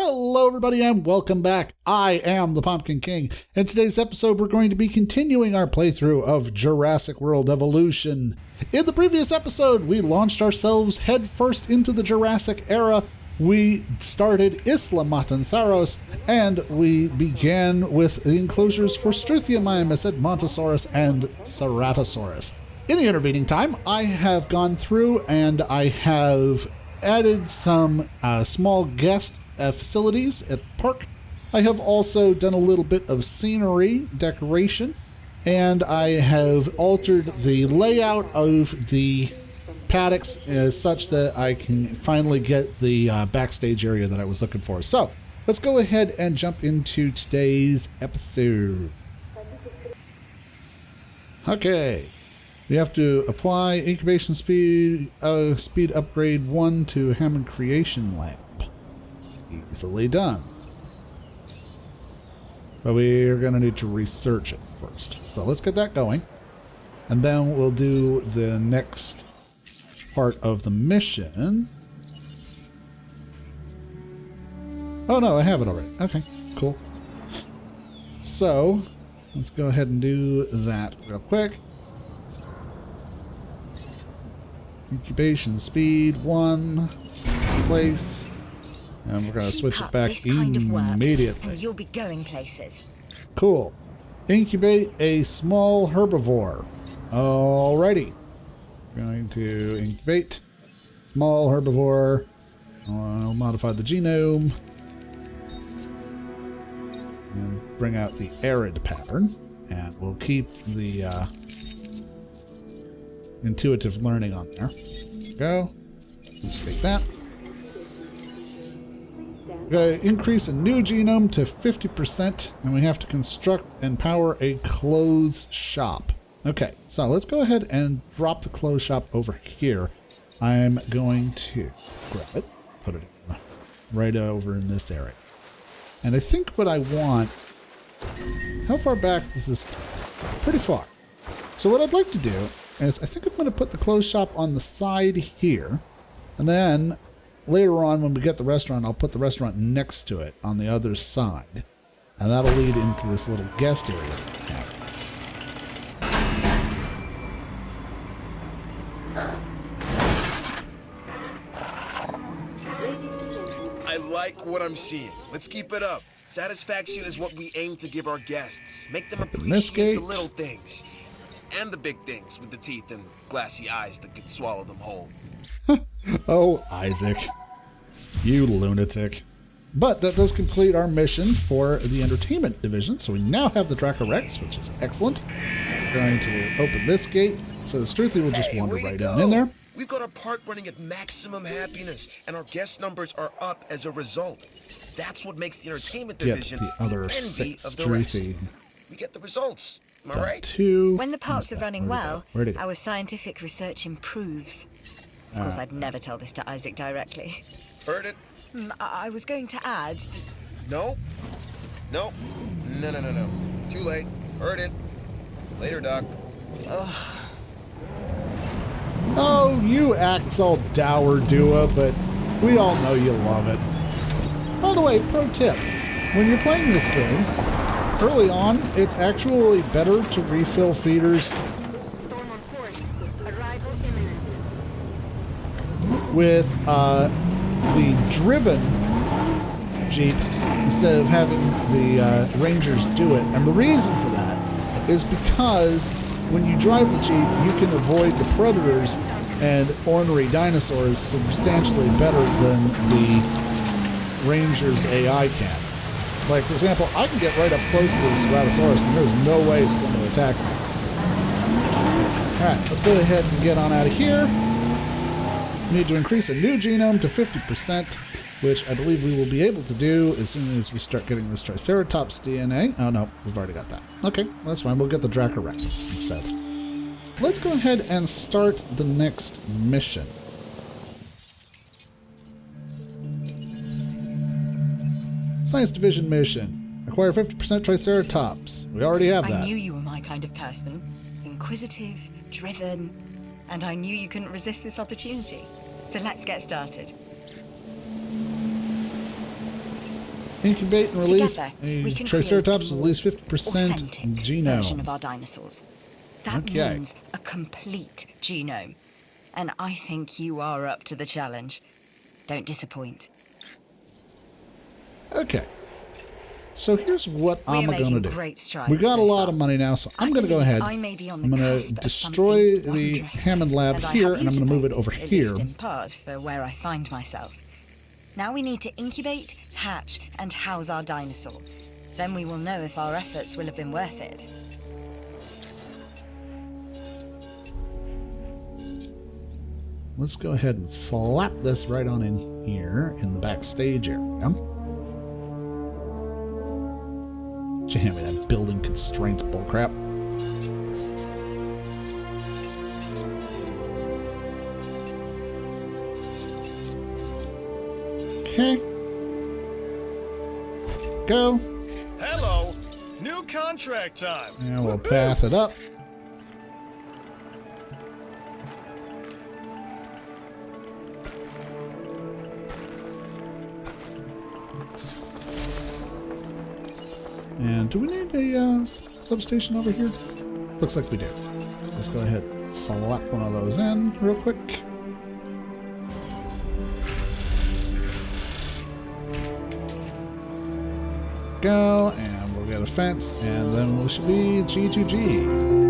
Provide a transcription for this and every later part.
Hello everybody and welcome back. I am the Pumpkin King. In today's episode we're going to be continuing our playthrough of Jurassic World Evolution. In the previous episode we launched ourselves headfirst into the Jurassic era. We started Isla Matanzaros and we began with the enclosures for Struthiomimus, Edmontosaurus, and Ceratosaurus. In the intervening time I have gone through and I have added some small guest facilities at the park. I have also done a little bit of scenery decoration, and I have altered the layout of the paddocks such that I can finally get the backstage area that I was looking for. So let's go ahead and jump into today's episode. Okay, we have to apply incubation speed upgrade 1 to Hammond Creation Lab. Easily done. But we're going to need to research it first. So let's get that going. And then we'll do the next part of the mission. Oh no, I have it already. Okay, cool. So let's go ahead and do that real quick. Incubation speed 1. Place. And we're going to switch it back immediately. And you'll be going places. Cool. Incubate a small herbivore. Alrighty. Going to incubate small herbivore. I'll modify the genome. And bring out the arid pattern. And we'll keep the intuitive learning on there. Go. Incubate that. Increase a new genome to 50%, and we have to construct and power a clothes shop. Okay, so let's go ahead and drop the clothes shop over here. I'm going to grab it, put it right over in this area. And I think what I want... How far back? This is pretty far. So what I'd like to do is I think I'm going to put the clothes shop on the side here, and then later on, when we get the restaurant, I'll put the restaurant next to it on the other side. And that'll lead into this little guest area. I like what I'm seeing. Let's keep it up. Satisfaction is what we aim to give our guests. Make them appreciate the little things. And the big things with the teeth and glassy eyes that could swallow them whole. Oh, Isaac. You lunatic. But that does complete our mission for the entertainment division. So we now have the Dracorex, which is excellent. We're going to open this gate. So the Struthy will just wander right down in there. We've got our park running at maximum happiness, and our guest numbers are up as a result. That's what makes the entertainment division the other envy of the Struthy. rest. We get the results. Am I right? When the parks are running well, our scientific research improves. Of course, I'd never tell this to Isaac directly. Heard it? I was going to add... No. No. Too late. Heard it. Later, Doc. Ugh. Oh, you act all dour, Dua, but we all know you love it. By the way, pro tip. When you're playing this game, early on, it's actually better to refill feeders with the driven Jeep instead of having the Rangers do it. And the reason for that is because when you drive the Jeep, you can avoid the predators and ornery dinosaurs substantially better than the Rangers AI can. Like, for example, I can get right up close to the Ceratosaurus and there's no way it's going to attack me. Alright, let's go ahead and get on out of here. We need to increase a new genome to 50%, which I believe we will be able to do as soon as we start getting this Triceratops DNA. Oh no, we've already got that. Okay, that's fine. We'll get the Dracorex instead. Let's go ahead and start the next mission. Science Division mission. Acquire 50% Triceratops. We already have that. I knew you were my kind of person. Inquisitive, driven, and I knew you couldn't resist this opportunity. So let's get started. Incubate and release Together, a we can Triceratops create with at least 50% authentic genome. version of our dinosaurs. That means a complete genome. And I think you are up to the challenge. Don't disappoint. Okay. So here's what I'm going to do. Great strides We got so a lot far. of money now, so I'm going to go ahead. I'm going to destroy the Hammond lab here, and I'm going to move it over here. In part for where I find myself. Now we need to incubate, hatch, and house our dinosaur. Then we will know if our efforts will have been worth it. Let's go ahead and slap this right on in here in the backstage area. Jam me that building constraints bullcrap. Okay. Go. Hello. New contract time. And we'll path it up. And do we need a substation over here? Looks like we do. Let's go ahead and slap one of those in real quick. Go, and we'll get a fence, and then we should be G2G.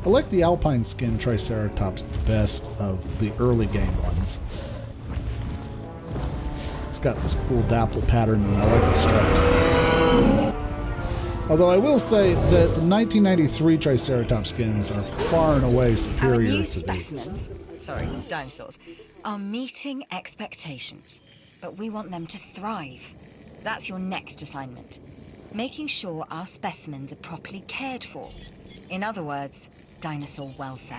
I like the alpine skin Triceratops the best of the early game ones. It's got this cool dapple pattern and I like the stripes. Although I will say that the 1993 Triceratops skins are far and away superior Our new to specimens, dinosaurs, are meeting expectations. But we want them to thrive. That's your next assignment. Making sure our specimens are properly cared for. In other words, dinosaur welfare.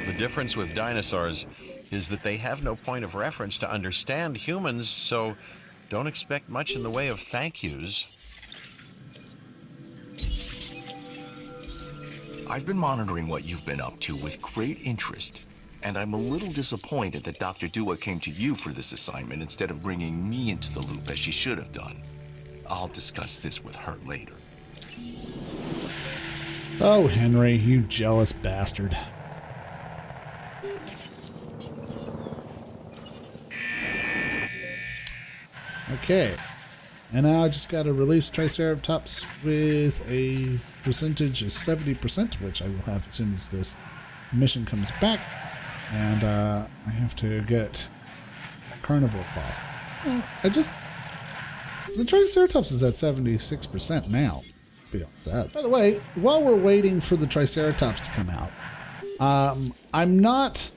The difference with dinosaurs is that they have no point of reference to understand humans, so don't expect much in the way of thank yous. I've been monitoring what you've been up to with great interest, and I'm a little disappointed that Dr. Dua came to you for this assignment instead of bringing me into the loop as she should have done. I'll discuss this with her later. Oh, Henry, you jealous bastard. Okay. And now I just got to release Triceratops with a percentage of 70%, which I will have as soon as this mission comes back. And I have to get carnivore cost. Well, the Triceratops is at 76% now. By the way, while we're waiting for the Triceratops to come out, I'm not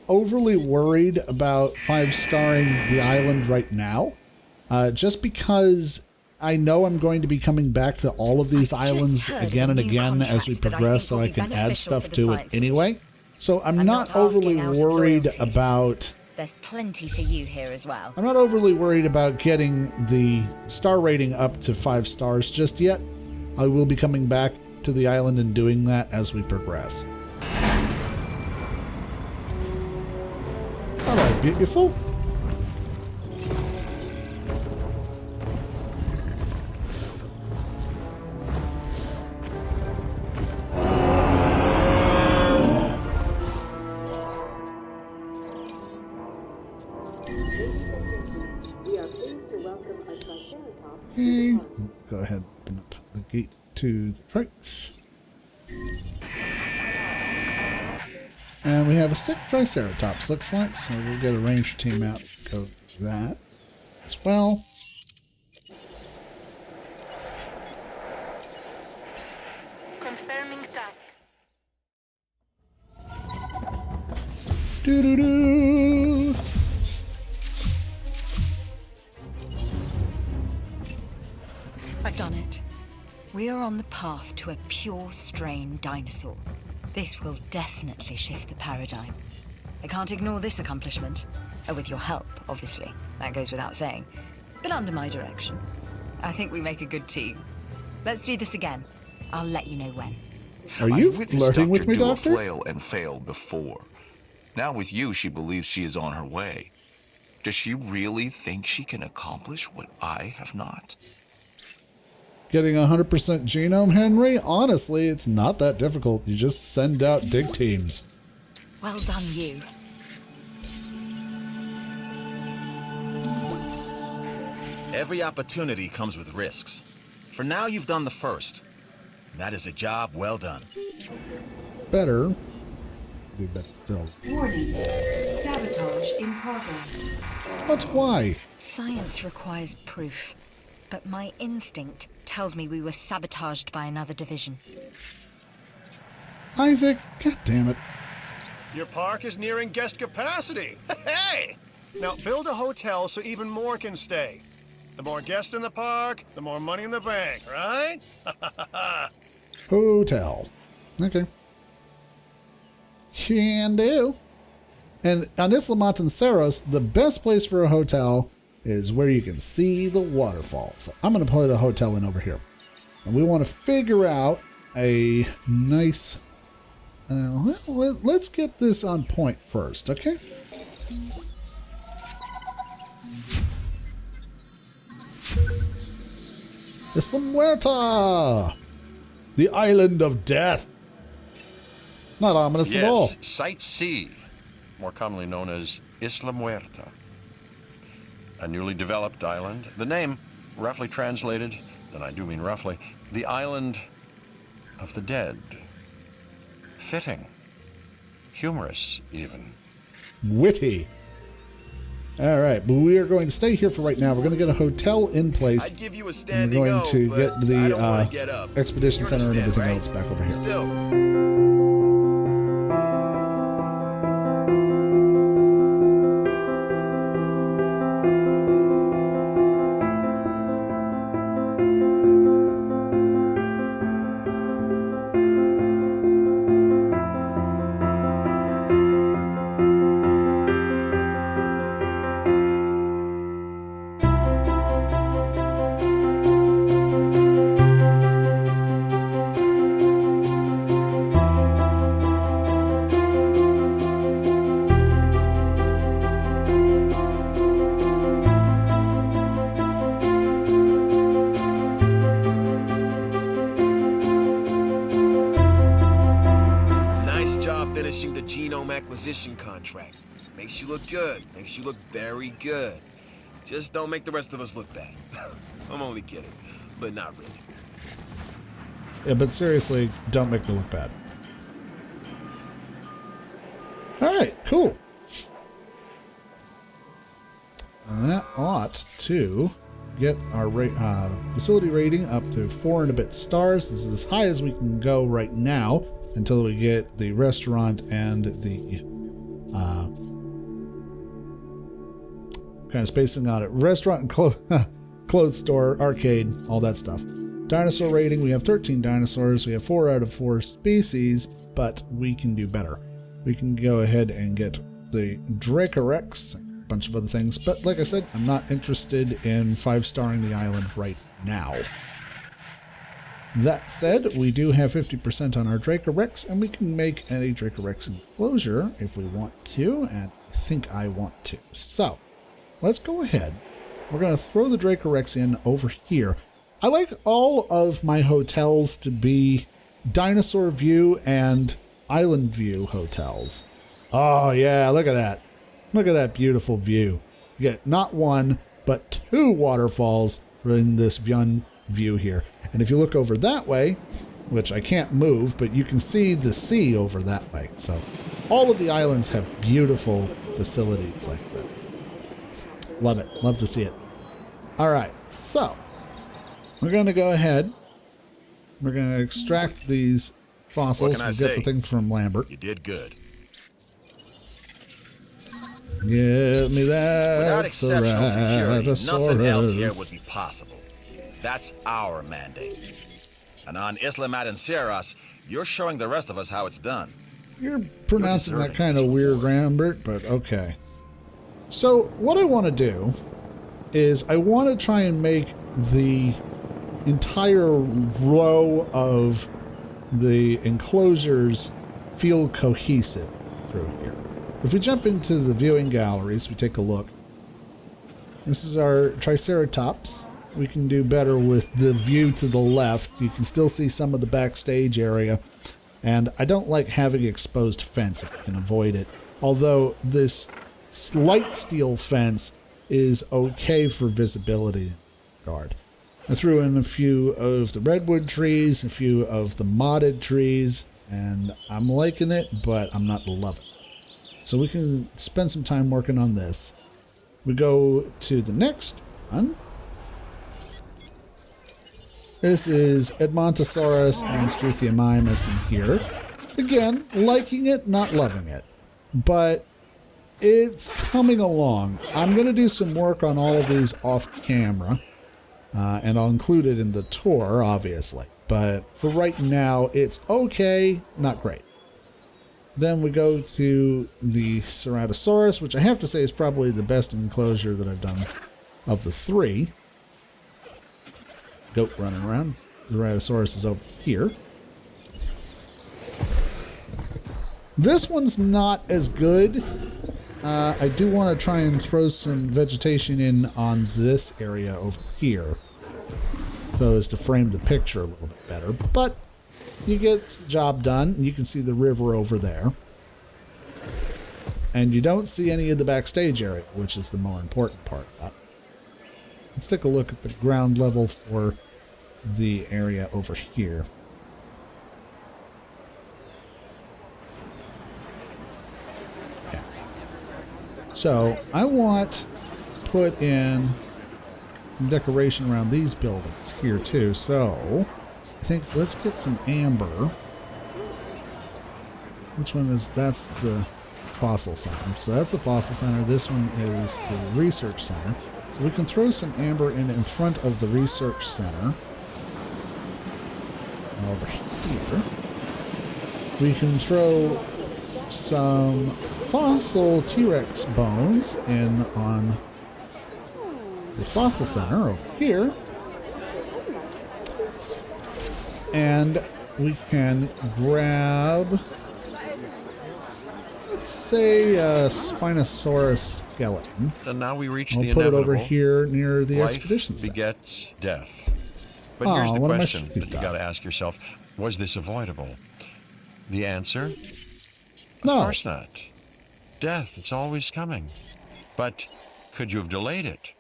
overly worried about 5-starring the island right now, just because I know I'm going to be coming back to all of these islands again and again as we progress, so I can add stuff to it anyway. So I'm not overly worried about... There's plenty for you here as well. I'm not overly worried about getting the star rating up to 5 stars just yet. I will be coming back to the island and doing that as we progress. Hello, beautiful. Okay, go ahead and open up the gate to the right. And we have a sick Triceratops, looks like, so we'll get a ranger team out to go through that as well. Confirming task. Doo-doo-doo! I've done it. We are on the path to a pure strain dinosaur. This will definitely shift the paradigm. I can't ignore this accomplishment. With your help, obviously. That goes without saying. But under my direction. I think we make a good team. Let's do this again. I'll let you know when. Are you I've witnessed flirting with me, Dr. Dua Doctor? flail and fail before. Now with you, she believes she is on her way. Does she really think she can accomplish what I have not? Getting 100% genome, Henry? Honestly, it's not that difficult. You just send out dig teams. Well done, you. Every opportunity comes with risks. For now, you've done the first. That is a job well done. Better. Do that still. Warning. Sabotage in progress. But why? Science requires proof. But my instinct tells me we were sabotaged by another division. Isaac, god damn it. Your park is nearing guest capacity. Hey! Now build a hotel so even more can stay. The more guests in the park, the more money in the bank, right? Hotel. Okay. Can do. And on Isla Montanceros, the best place for a hotel is where you can see the waterfall. So I'm going to put a hotel in over here. And we want to figure out a nice... let's get this on point first, okay? Isla Muerta! The Island of Death. Not ominous at all. Yes, Site C, more commonly known as Isla Muerta. A newly developed island. The name, roughly translated, and I do mean roughly, the Island of the Dead. Fitting. Humorous, even. Witty. All right, but we are going to stay here for right now. We're going to get a hotel in place. I'd give you a We're standing going O, to but get I don't want the to get up. expedition You center and understand, everything right? else back over here. Still. Finishing the genome acquisition contract. Makes you look good. Makes you look very good. Just don't make the rest of us look bad. I'm only kidding, but not really. Yeah, but seriously, don't make me look bad. All right, cool. And that ought to get our facility rating up to 4 and a bit stars. This is as high as we can go right now until we get the restaurant and the kind of spacing on it. Restaurant and clothes store, arcade, all that stuff. Dinosaur rating, we have 13 dinosaurs. We have 4 out of 4 species, but we can do better. We can go ahead and get the Dracorex, a bunch of other things. But like I said, I'm not interested in 5-starring the island right now. That said, we do have 50% on our Dracorex, and we can make a Dracorex enclosure if we want to, and I think I want to. So, let's go ahead. We're going to throw the Dracorex in over here. I like all of my hotels to be dinosaur view and island view hotels. Oh yeah, look at that. Look at that beautiful view. You get not one, but 2 waterfalls in this view here. And if you look over that way, which I can't move, but you can see the sea over that way. So all of the islands have beautiful facilities like that. Love it. Love to see it. All right, so we're going to go ahead. We're going to extract these fossils and get the thing from Lambert. You did good. Give me that. Without exceptional security, nothing else here would be possible. That's our mandate. And on Isla Madanceras, you're showing the rest of us how it's done. You're pronouncing that kind of weird, Rambert, but okay. So what I want to do is I want to try and make the entire row of the enclosures feel cohesive through here. If we jump into the viewing galleries, we take a look. This is our Triceratops. We can do better with the view to the left. You can still see some of the backstage area. And I don't like having exposed fence if I can avoid it. Although this light steel fence is okay for visibility guard. I threw in a few of the redwood trees, a few of the modded trees, and I'm liking it, but I'm not loving it. So we can spend some time working on this. We go to the next one. This is Edmontosaurus and Struthiomimus in here. Again, liking it, not loving it. But it's coming along. I'm going to do some work on all of these off camera. And I'll include it in the tour, obviously. But for right now, it's okay, not great. Then we go to the Ceratosaurus, which I have to say is probably the best enclosure that I've done of the three. Goat running around. The Ceratosaurus is over here. This one's not as good. I do want to try and throw some vegetation in on this area over here, so as to frame the picture a little bit better. But you get the job done. You can see the river over there. And you don't see any of the backstage area, which is the more important part of that. Let's take a look at the ground level for the area over here. Yeah. So I want to put in some decoration around these buildings here too. So I think let's get some amber. Which one is, that's the fossil center. So that's the fossil center. This one is the research center. So we can throw some amber in front of the research center. Over here. We can throw some fossil T-Rex bones in on the fossil center over here. And we can grab, let's say, a Spinosaurus skeleton. And now we reach I'll the put it inevitable. over here near the Life expedition center. begets death. But here's the what am I question shooting that you got to ask yourself. Was this avoidable? The answer? No. Of course not. Death, it's always coming. But could you have delayed it?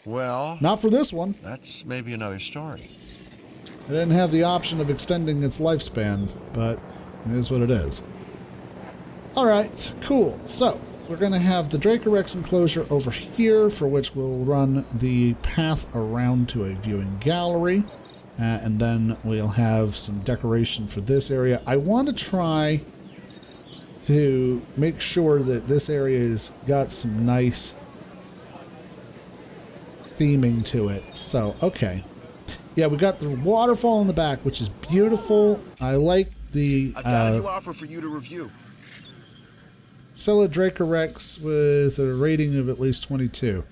Well, Not for this one. that's maybe another story. I didn't have the option of extending its lifespan, but it is what it is. Alright, cool. So, we're going to have the Dracorex enclosure over here, for which we'll run the path around to a viewing gallery. And then we'll have some decoration for this area. I want to try to make sure that this area has got some nice theming to it. So, okay. Yeah, we got the waterfall in the back, which is beautiful. I like the I got a new offer for you to review. Sell Dracorex with a rating of at least 22.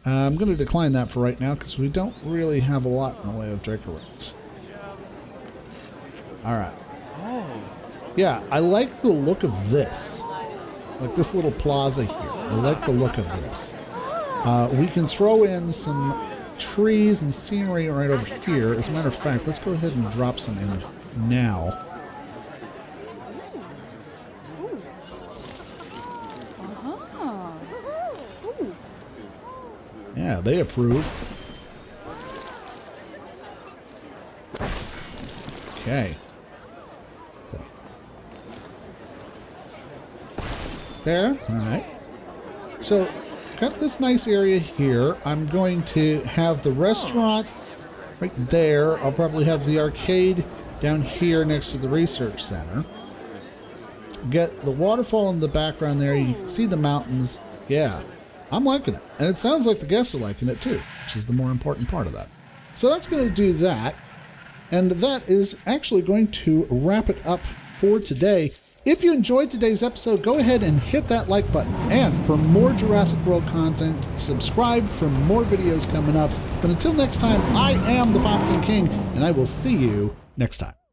I'm going to decline that for right now because we don't really have a lot in the way of Dracorex. Alright. Yeah, I like the look of this. Like this little plaza here. I like the look of this. We can throw in some trees and scenery right over here. As a matter of fact, let's go ahead and drop some in now. Yeah, they approve. Okay. There. All right. So, got this nice area here. I'm going to have the restaurant right there. I'll probably have the arcade down here next to the research center. Get the waterfall in the background there. You can see the mountains. Yeah. I'm liking it. And it sounds like the guests are liking it too, which is the more important part of that. So that's going to do that. And that is actually going to wrap it up for today. If you enjoyed today's episode, go ahead and hit that like button. And for more Jurassic World content, subscribe for more videos coming up. But until next time, I am the Pumpkin King, and I will see you next time.